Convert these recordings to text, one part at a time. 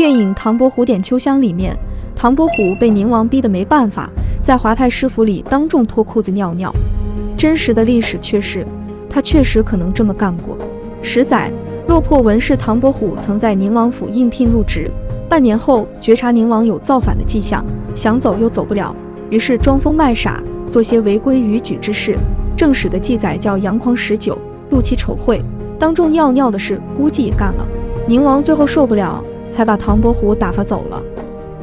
电影《唐伯虎点秋香》里面，唐伯虎被宁王逼得没办法，在华太师府里当众脱裤子尿尿。真实的历史却是，他确实可能这么干过。10载，落魄文士唐伯虎曾在宁王府应聘入职，半年后觉察宁王有造反的迹象，想走又走不了，于是装疯卖傻，做些违规逾矩之事。正史的记载叫阳狂19，陆其丑秽，当众尿尿的事估计也干了。宁王最后受不了，才把唐伯虎打发走了。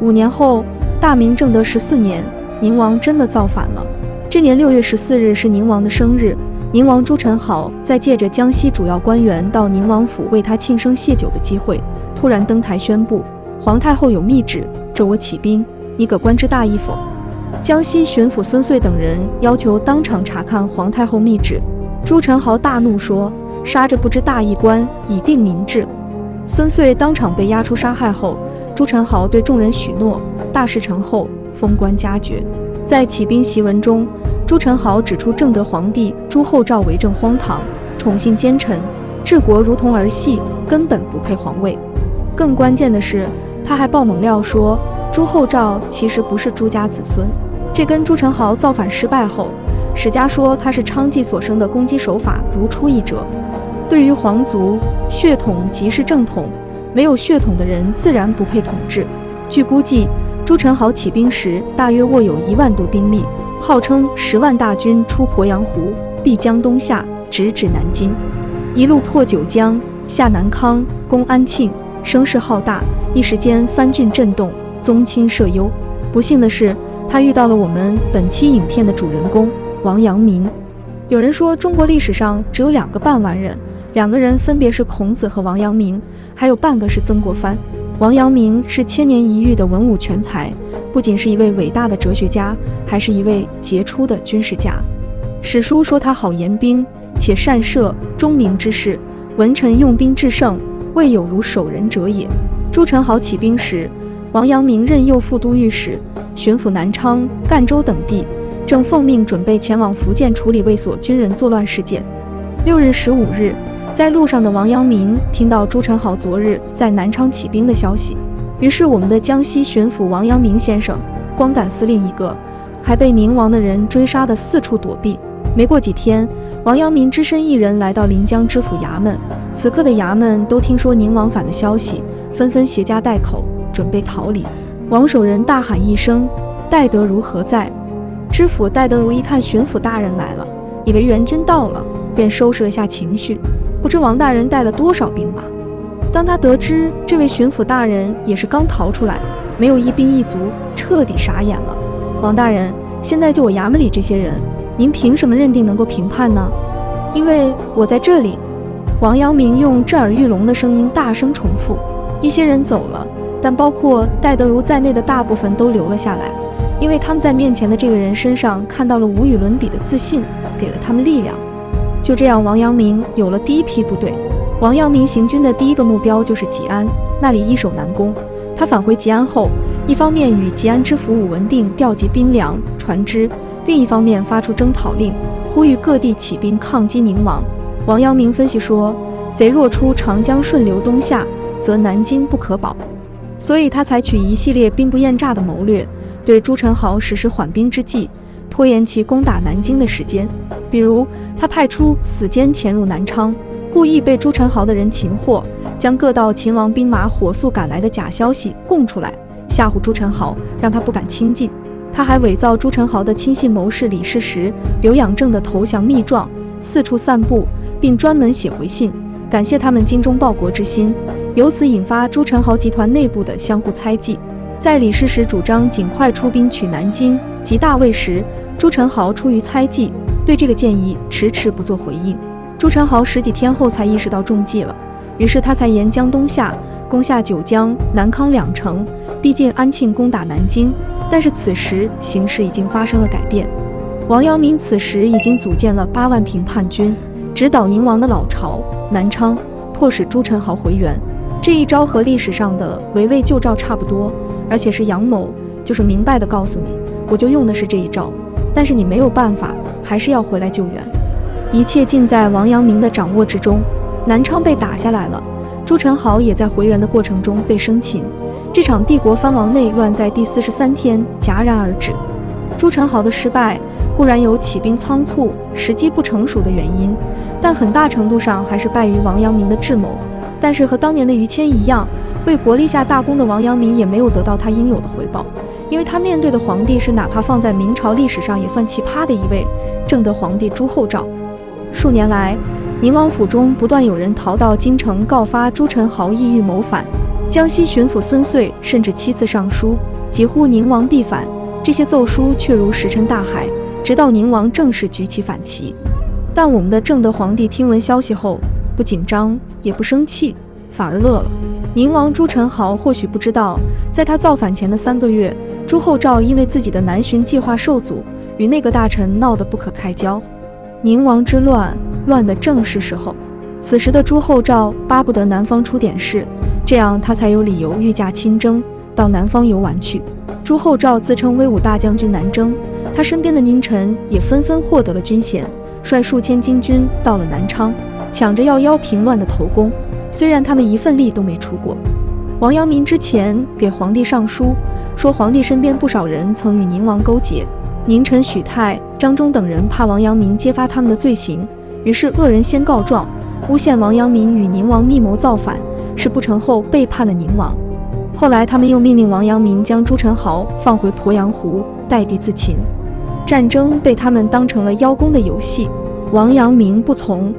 5年后，大明正德14年，宁王真的造反了。这年6月14日是宁王的生日，宁王朱宸濠在借着江西主要官员到宁王府为他庆生谢酒的机会，突然登台宣布：皇太后有密旨，召我起兵，你可观之大义否？江西巡抚孙遂等人要求当场查看皇太后密旨，朱宸濠大怒说：杀着不知大义官，以定民志。孙遂当场被押出杀害后，朱宸濠对众人许诺，大事成后封官加爵。在起兵檄文中，朱宸濠指出正德皇帝朱厚照为政荒唐，宠信奸臣，治国如同儿戏，根本不配皇位。更关键的是，他还爆猛料说朱厚照其实不是朱家子孙。这跟朱宸濠造反失败后，史家说他是娼妓所生的攻击手法如出一辙。对于皇族，血统即是正统，没有血统的人自然不配统治。据估计，朱宸濠起兵时大约握有1万多兵力，号称10万大军出鄱阳湖，必江东下，直指南京，一路破九江，下南康，攻安庆，声势浩大，一时间藩郡震动，宗亲社忧。不幸的是，他遇到了我们本期影片的主人公王阳明。有人说中国历史上只有2个半完人，2个人分别是孔子和王阳明，还有半个是曾国藩。王阳明是千年一遇的文武全才，不仅是一位伟大的哲学家，还是一位杰出的军事家。史书说他好言兵，且善射，忠明之士，文臣用兵制胜，未有如守人者也。朱宸濠起兵时，王阳明任右副都御史，巡抚南昌、赣州等地，正奉命准备前往福建处理卫所军人作乱事件。6日15日，在路上的王阳明听到朱宸濠昨日在南昌起兵的消息，于是我们的江西巡抚王阳明先生光杆司令一个，还被宁王的人追杀得四处躲避。没过几天，王阳明只身一人来到临江知府衙门，此刻的衙门都听说宁王反的消息，纷纷携家带口准备逃离。王守仁大喊一声：戴德如何在？知府戴德如一看巡抚大人来了，以为援军到了，便收拾了下情绪，不知王大人带了多少兵马。当他得知这位巡抚大人也是刚逃出来，没有一兵一卒，彻底傻眼了。王大人，现在就我衙门里这些人，您凭什么认定能够平叛呢？因为我在这里。王阳明用震耳欲聋的声音大声重复。一些人走了，但包括戴德如在内的大部分都留了下来，因为他们在面前的这个人身上看到了无与伦比的自信，给了他们力量。就这样，王阳明有了第一批部队。王阳明行军的第一个目标就是吉安，那里易守难攻。他返回吉安后，一方面与吉安知府武文定调集兵粮、船只，另一方面发出征讨令，呼吁各地起兵抗击宁王。王阳明分析说，贼若出长江顺流东下，则南京不可保，所以他采取一系列兵不厌诈的谋略，对朱宸濠实施缓兵之计，拖延其攻打南京的时间。比如，他派出死监潜入南昌，故意被朱宸濠的人擒获，将各道秦王兵马火速赶来的假消息供出来，吓唬朱宸濠，让他不敢亲近。他还伪造朱宸濠的亲信谋士李世石、刘养正的投降密状，四处散布，并专门写回信，感谢他们精忠报国之心，由此引发朱宸濠集团内部的相互猜忌。在李世石主张尽快出兵取南京及大魏时，朱宸濠出于猜忌，对这个建议迟迟不做回应。朱宸濠10几天后才意识到中计了，于是他才沿江东下，攻下九江、南康2城，逼近安庆攻打南京。但是此时形势已经发生了改变，王阳明此时已经组建了8万平叛军，直捣宁王的老巢南昌，迫使朱宸濠回援。这一招和历史上的围魏救赵差不多，而且是阳谋，就是明白地告诉你，我就用的是这一招，但是你没有办法，还是要回来救援。一切尽在王阳明的掌握之中。南昌被打下来了，朱宸濠也在回援的过程中被生擒。这场帝国藩王内乱在第43天戛然而止。朱宸濠的失败固然有起兵仓促、时机不成熟的原因，但很大程度上还是败于王阳明的智谋。但是和当年的于谦一样，为国立下大功的王阳明也没有得到他应有的回报，因为他面对的皇帝是哪怕放在明朝历史上也算奇葩的一位正德皇帝朱厚照。数年来，宁王府中不断有人逃到京城告发朱宸濠意欲谋反，江西巡抚孙遂甚至7次上书，几乎宁王必反。这些奏书却如石沉大海，直到宁王正式举起反旗。但我们的正德皇帝听闻消息后，不紧张也不生气，反而乐了。宁王朱宸濠或许不知道，在他造反前的3个月，朱厚照因为自己的南巡计划受阻，与内阁大臣闹得不可开交。宁王之乱，乱的正是时候。此时的朱厚照巴不得南方出点事，这样他才有理由御驾亲征，到南方游玩去。朱厚照自称威武大将军南征，他身边的佞臣也纷纷获得了军衔，率数千精军到了南昌，抢着要邀平乱的头功。虽然他们一份力都没出过。王阳明之前给皇帝上书，说皇帝身边不少人曾与宁王勾结，佞臣许泰、张忠等人怕王阳明揭发他们的罪行，于是恶人先告状，诬陷王阳明与宁王密谋造反，事不成后背叛了宁王。后来他们又命令王阳明将朱宸濠放回鄱阳湖，代地自擒。战争被他们当成了邀功的游戏，王阳明不从。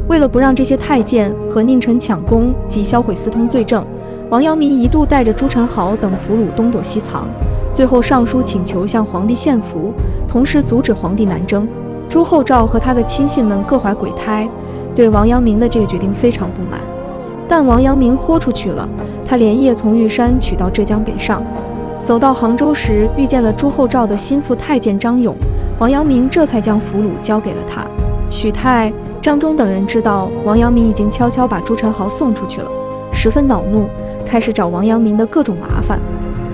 为了不让这些太监和佞臣抢功及销毁私通罪证，王阳明一度带着朱宸濠等俘虏东躲西藏，最后上书请求向皇帝献俘，同时阻止皇帝南征。朱厚照和他的亲信们各怀鬼胎，对王阳明的这个决定非常不满。但王阳明豁出去了，他连夜从玉山取到浙江北上，走到杭州时遇见了朱厚照的心腹太监张勇，王阳明这才将俘虏交给了他。许泰、张忠等人知道王阳明已经悄悄把朱宸濠送出去了，十分恼怒，开始找王阳明的各种麻烦。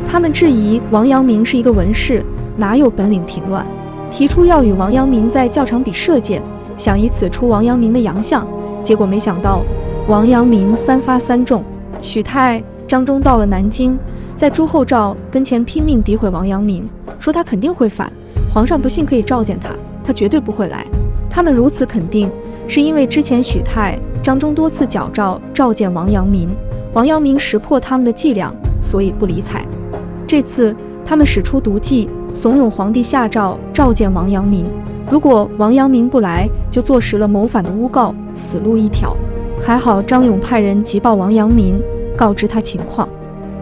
他们质疑王阳明是一个文士，哪有本领平乱，提出要与王阳明在教场比射箭，想以此出王阳明的洋相。结果没想到王阳明3发3中。许泰、张忠到了南京，在朱厚照跟前拼命诋毁王阳明，说他肯定会反，皇上不信可以召见他，他绝对不会来。他们如此肯定，是因为之前许泰、张忠多次矫诏召见王阳明，王阳明识破他们的伎俩，所以不理睬。这次他们使出毒计，怂恿皇帝下诏召见王阳明，如果王阳明不来，就坐实了谋反的诬告，死路一条。还好张勇派人急报王阳明，告知他情况，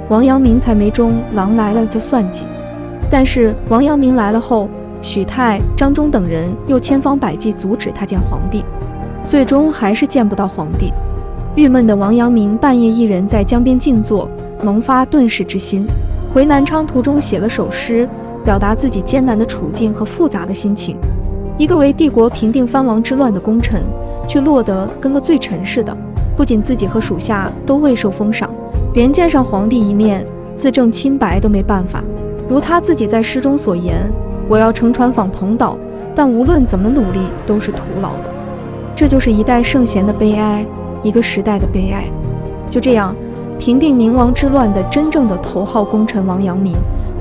王阳明才没中狼来了就算计。但是王阳明来了后，许泰、张忠等人又千方百计阻止他见皇帝，最终还是见不到皇帝。郁闷的王阳明半夜一人在江边静坐，萌发遁世之心。回南昌途中写了首诗，表达自己艰难的处境和复杂的心情。一个为帝国平定藩王之乱的功臣，却落得跟个罪臣似的，不仅自己和属下都未受封赏，连见上皇帝一面自证清白都没办法。如他自己在诗中所言，我要乘船访彭岛，但无论怎么努力都是徒劳的。这就是一代圣贤的悲哀，一个时代的悲哀。就这样，平定宁王之乱的真正的头号功臣王阳明，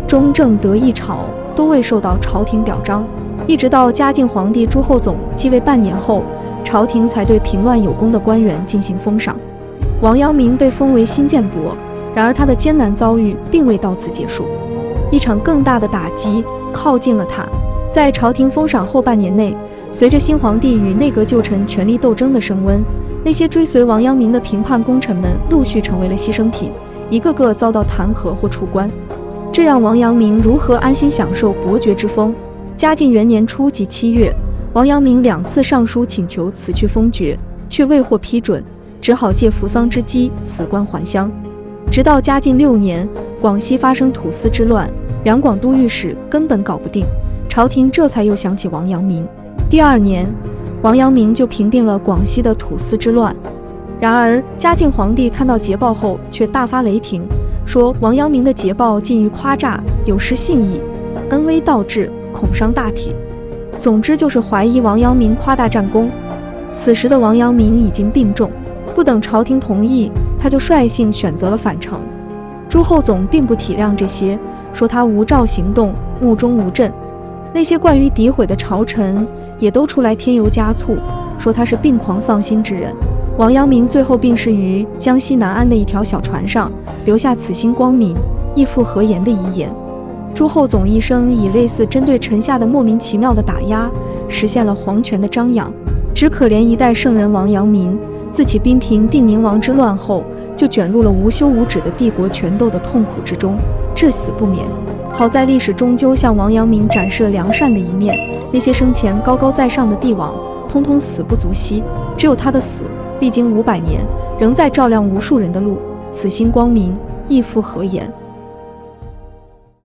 中正德一朝都未受到朝廷表彰，一直到嘉靖皇帝朱厚熜继位半年后，朝廷才对平乱有功的官员进行封赏。王阳明被封为新建伯，然而他的艰难遭遇并未到此结束，一场更大的打击靠近了他。在朝廷封赏后半年内，随着新皇帝与内阁旧臣权力斗争的升温，那些追随王阳明的平叛功臣们陆续成为了牺牲品，一个个遭到弹劾或处官。这让王阳明如何安心享受伯爵之风？嘉靖元年初及7月，王阳明2次上书请求辞去封爵，却未获批准，只好借扶丧之机辞官还乡。直到嘉靖6年，广西发生土司之乱，两广都御史根本搞不定，朝廷这才又想起王阳明。第2年，王阳明就平定了广西的土司之乱。然而嘉靖皇帝看到捷报后却大发雷霆，说王阳明的捷报近于夸诈，有失信义，恩威倒置，恐伤大体。总之就是怀疑王阳明夸大战功。此时的王阳明已经病重，不等朝廷同意，他就率性选择了返程。朱厚熜并不体谅这些，说他无照行动，目中无震。那些惯于诋毁的朝臣也都出来添油加醋，说他是病狂丧心之人。王阳明最后病逝于江西南安的一条小船上，留下此心光明，义复何言的遗言。朱厚熜一生以类似针对臣下的莫名其妙的打压，实现了皇权的张扬。只可怜一代圣人王阳明，自起兵平定宁王之乱后，就卷入了无休无止的帝国权斗的痛苦之中，至死不免。好在历史终究向王阳明展示了良善的一面，那些生前高高在上的帝王，通通死不足惜，只有他的死，历经500年，仍在照亮无数人的路，此心光明，义复何言。